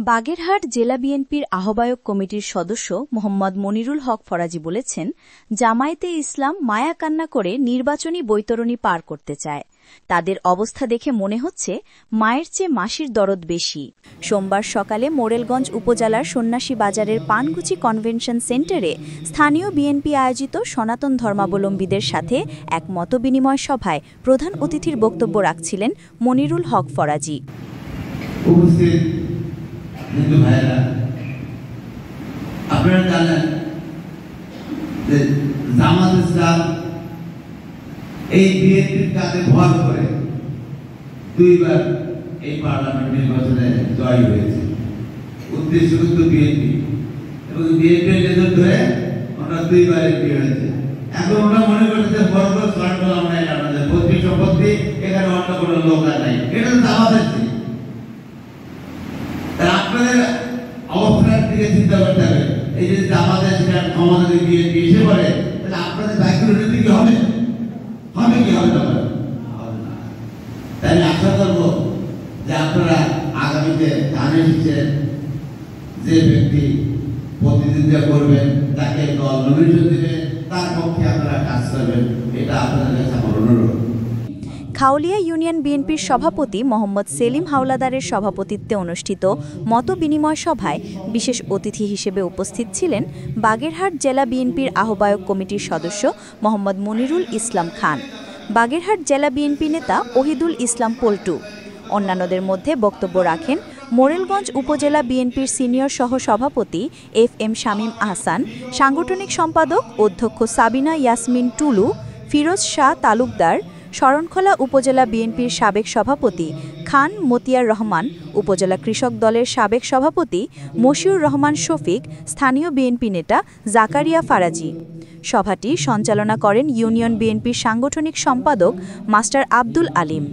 বাগেরহাট জেলা বিএনপির আহ্বায়ক কমিটির সদস্য মোহাম্মদ মনিরুল হক ফরাজি বলেছেন, জামায়াতে ইসলাম মায়া কান্না করে নির্বাচনী বৈতরণী পার করতে চায়। তাদের অবস্থা দেখে মনে হচ্ছে মায়ের চেয়ে মাসির দরদ বেশি। সোমবার সকালে মোরেলগঞ্জ উপজেলার সন্ন্যাসী বাজারের পানগুচি কনভেনশন সেন্টারে স্থানীয় বিএনপি আয়োজিত সনাতন ধর্মাবলম্বীদের সাথে এক মতবিনিময় সভায় প্রধান অতিথির বক্তব্য রাখছিলেন মনিরুল হক ফরাজি। হিন্দু ভাইয়েরা, আপনারা জানেন যে জামাত ইসলাম এই বিএনপির কাজে ভর করে দুইবার এই পার্লামেন্ট নির্বাচনে জয় হয়েছে। উদ্দেশ্য কিন্তু বিএনপি এবং বিএনপির নেতৃত্ব ধরে ওনারা দুইবার এমপি হয়েছে। এখন ওরা মনে করছে বড় বড় ফ্ল্যাট আমরা আমাদের ভর্তি সম্পত্তি, এখানে অন্য কোনো লোক আর নাই, এটা তো জামাতের ছিল। আপনাদের অবস্থার দিকে চিন্তা করতে হবে। এই যে আমাদের ক্ষমতা বিএনপি এসে পড়ে, তাহলে আপনাদের দায়িত্ব কি হবে? হবে কি হবে না? তাই আশা করবো যে আপনারা আগামীতে ধানের শীষের যে ব্যক্তি প্রতিদ্বন্দ্বিতা করবেন, তাকে দল নমিনেশন দেবে, তার পক্ষে আপনারা কাজ করবেন, এটা আপনাদের কাছে আমার অনুরোধ। খাউলিয়া ইউনিয়ন বিএনপির সভাপতি মোহাম্মদ সেলিম হাওলাদারের সভাপতিত্বে অনুষ্ঠিত মতবিনিময় সভায় বিশেষ অতিথি হিসেবে উপস্থিত ছিলেন বাগেরহাট জেলা বিএনপির আহ্বায়ক কমিটির সদস্য মোহাম্মদ মনিরুল ইসলাম খান, বাগেরহাট জেলা বিএনপি নেতা ওহিদুল ইসলাম পল্টু। অন্যান্যদের মধ্যে বক্তব্য রাখেন মোরেলগঞ্জ উপজেলা বিএনপির সিনিয়র সহ সভাপতি FM শামীম আহসান, সাংগঠনিক সম্পাদক অধ্যক্ষ সাবিনা ইয়াসমিন টুলু, ফিরোজ শাহ তালুকদার, শরণখোলা উপজেলা বিএনপির সাবেক সভাপতি খান মতিয়ার রহমান, উপজেলা কৃষক দলের সাবেক সভাপতি মশিউর রহমান শফিক, স্থানীয় বিএনপি নেতা জাকারিয়া ফারাজি। সভাটি সঞ্চালনা করেন ইউনিয়ন বিএনপির সাংগঠনিক সম্পাদক মাস্টার আব্দুল আলিম।